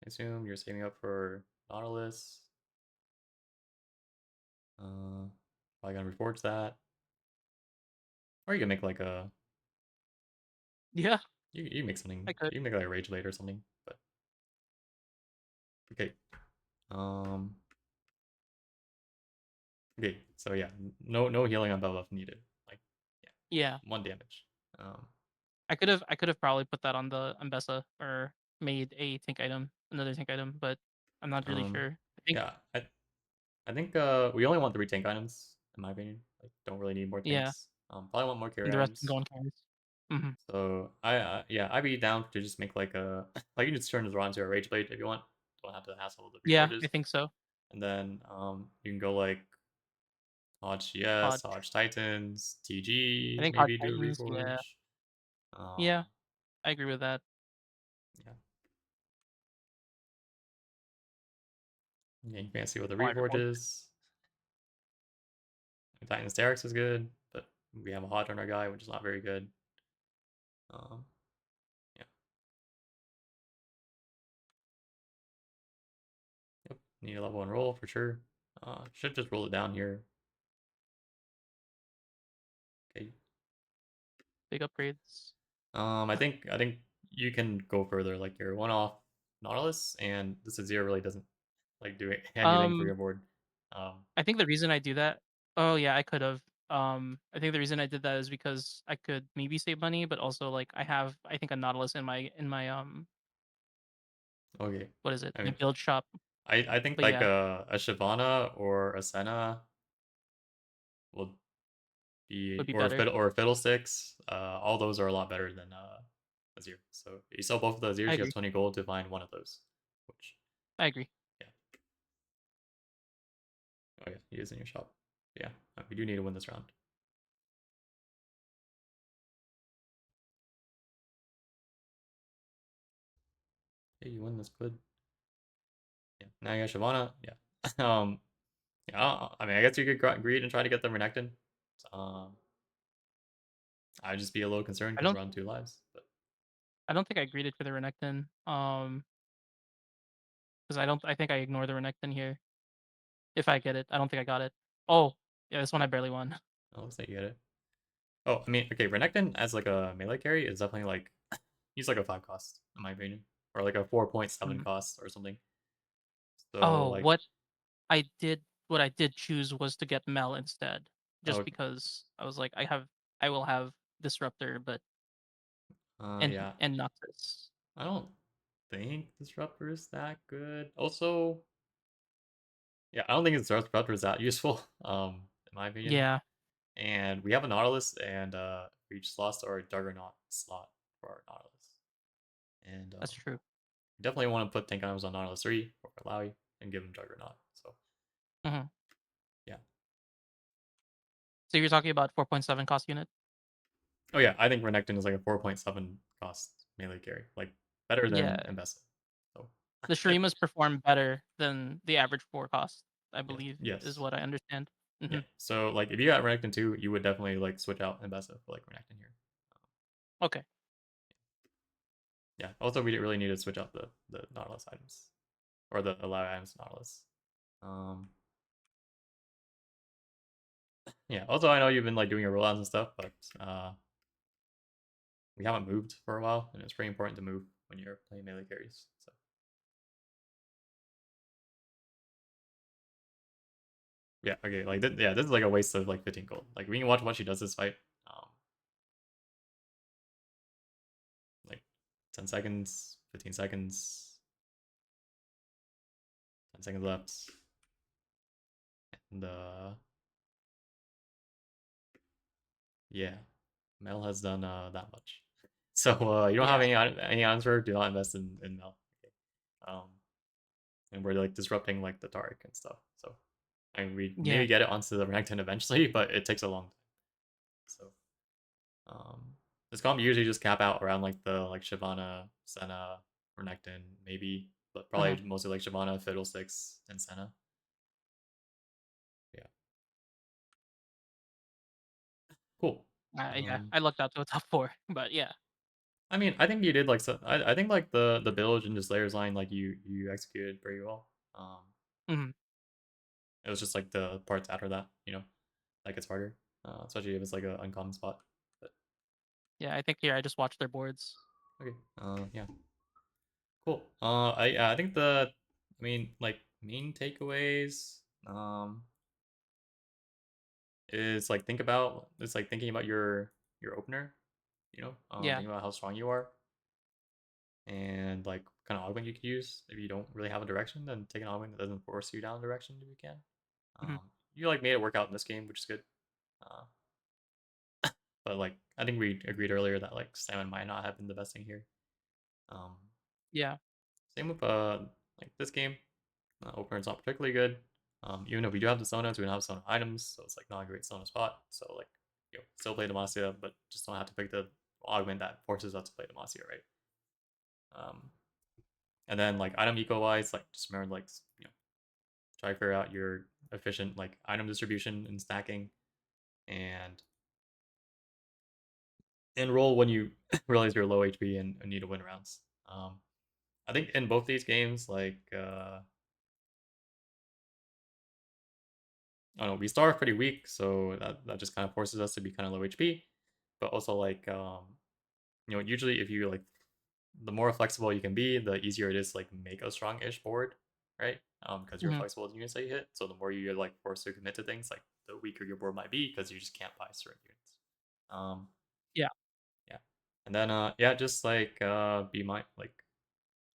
I assume you're saving up for Nautilus. Probably gonna reforge that. Or you can make like a Yeah, you make something. I could. You can make like a Rage Blade or something. But okay. Um okay, so yeah, no healing on Belbuff needed. Like yeah, Yeah. 1 damage. Um I could have probably put that on the Ambessa or made a tank item, another tank item, but I'm not really um sure. I think yeah, I think we only want 3 tank items, in my opinion. Like don't really need more yeah, tanks. Probably want more carry and the rest can go items. on carries. Mhm. So yeah, I'd be down to just make like a like you just turn this around to a rage blade if you want. Don't have to hassle with the Yeah, reforges. I think so. And then you can go like Hodge GS, Hodge. Hodge Titans, I TG, think Hodge maybe do a Titans, yeah. reforge. Yeah, Um I agree with that. yeah. Yeah, you can see what the Why reforge reforge? is. Titans Derek's is good, but we have a Hodge on our guy, which is not very good. Um yeah. Yep. Need a level 1 roll for sure. Should just roll it down here. Okay. Big upgrades. I think you can go further. Like you're one off Nautilus, and this Azir really doesn't like do anything for Um, your board. Um, I think the reason I do that oh, yeah, I could've. I think the reason I did that is because I could maybe save money, but also, like, I have, I think, a Nautilus in my okay, what is it? I My mean, build shop, I think but like yeah. a Shyvana or a Senna will would be Or better. fiddlesticks. All those are a lot better than Azir. So you sell both of the I Azirs, you have agree. 20 gold to find one of those. Which I agree. yeah, oh yeah, he is in your shop. Yeah, we do need to win this round. Hey, you win this good. Yeah, now you got Shyvana. Yeah. Yeah. I mean, I guess you could greed and try to get the Renekton. Um, I'd just be a little concerned I because don't we're on 2 lives. But I don't think I greeted for the Renekton. Because I think I ignore the Renekton here. If I get it. I don't think I got it. Oh, yeah, this one I barely won. oh, looks like you get it. Oh, I mean, okay, Renekton as like a melee carry is definitely like he's like a 5 cost in my opinion, or like a 4.7 Mm. cost or something. So Oh, like, what I did choose was to get Mel instead. Just oh, because I was like, I will have Disruptor, but yeah, and Noxus. I don't think Disruptor is that good. Also, yeah, I don't think Disruptor is that useful. In my opinion, Yeah, and we have a Nautilus, and we just lost our Juggernaut slot for our Nautilus, and that's true. we definitely want to put tank items on Nautilus 3 or Malawi and give him Juggernaut. So Mhm. yeah. So you're talking about 4.7 cost unit? Oh yeah, I think Renekton is like a 4.7 cost melee carry, like better than Yeah. Ambessa. So The yeah, Shurimas perform better than the average 4 cost, I yeah, believe, is yes, what I understand. yeah. Mhm. So like if you got Renekton 2, you would definitely like switch out Ambessa for like Renekton here. Okay. Yeah. Also, we didn't really need to switch out the Nautilus items or the allow items Nautilus. Um, yeah. Also, I know you've been like doing your rollouts and stuff, but we haven't moved for a while, and it's pretty important to move when you're playing melee carries. So yeah, okay, like yeah, this is like a waste of like 15 gold. Like we can watch what she does this fight. Um, like 10 seconds, 15 seconds, 10 seconds left, and yeah, Mel has done that much. So you don't have Yeah. any answer. Do not invest in Mel. Okay. And we're like disrupting like the Taric and stuff. So I mean, we Yeah. maybe get it onto the Renekton eventually, but it takes a long time. So um, this comp usually just cap out around like the like Shyvana, Senna, Renekton, maybe, but Mhm. probably mostly like Shyvana, Fiddlesticks, and Senna. Yeah, cool. Yeah, Um, I lucked out to a top 4, but yeah. I mean, I think you did like so. I think like the build and just layers line like you executed pretty well. Mhm. It was just like the parts after that, like it's harder, especially if it's like an uncommon spot. But Yeah, I think here I just watched their boards. okay, yeah, cool. I think I mean, like main takeaways, is like it's like thinking about your opener, Yeah. thinking about how strong you are and like kind of augment you could use. If you don't really have a direction, then take an augment that doesn't force you down a direction if you can. Mhm. You like made it work out in this game, which is good. Uh, but like I think we agreed earlier that like Salmon might not have been the best thing here. Um, Yeah. Same with like this game. Opener's not particularly good. Even if we do have the Sonas, we don't have Sona items, so it's like not a great Sona spot. So like still play Demacia, but just don't have to pick the augment that forces us to play Demacia, right? Um, and then like item eco wise, like just remember like try to figure out your efficient like item distribution and stacking, and roll when you realize you're low HP and need to win rounds. Um, I think in both these games, like I don't know, we start pretty weak, so that just kind of forces us to be kind of low HP. But also like usually if you like the more flexible you can be, the easier it is to like make a strong-ish board, right? Because you're Mhm. flexible with units that you hit. So the more you're like forced to commit to things, like the weaker your board might be because you just can't buy certain units. Um, Yeah. yeah, and then yeah, just like be my like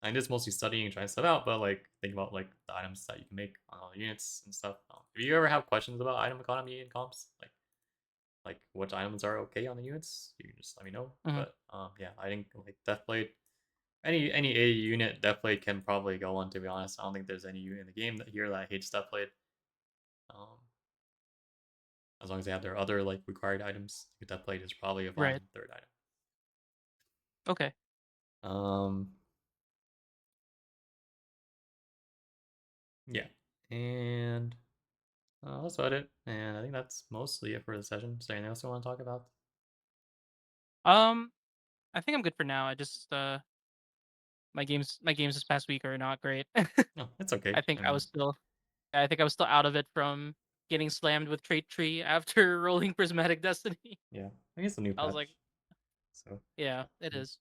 I'm just mostly studying and trying stuff out, but like think about like the items that you can make on all the units and stuff. If you ever have questions about item economy and comps, like what items are okay on the units, you can just let me know. Mhm. But yeah, I think like Deathblade, any A unit Deathblade can probably go on. To be honest, I don't think there's any unit in the game that here that hates Deathblade. Um, as long as they have their other like required items, Deathblade is probably a Right. fine third item. Okay. Um, yeah, and that's about it. And I think that's mostly it for the session. Is there anything else you want to talk about? Um, I think I'm good for now. I just my games this past week are not great. No, it's okay. I think I I mean, was still I think I was still out of it from getting slammed with Trait Tree after rolling Prismatic Destiny. yeah, I think it's a new I was like, patch. So yeah, it mm, is.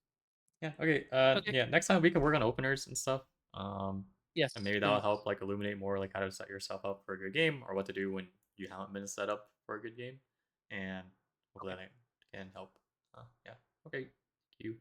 yeah, okay. Okay. Yeah, next time we can work on openers and stuff. Um, and Yes, maybe that'll please. help like illuminate more like how to set yourself up for a good game or what to do when you haven't been set up for a good game. And hopefully Okay. that can help. Yeah. Okay. Thank you.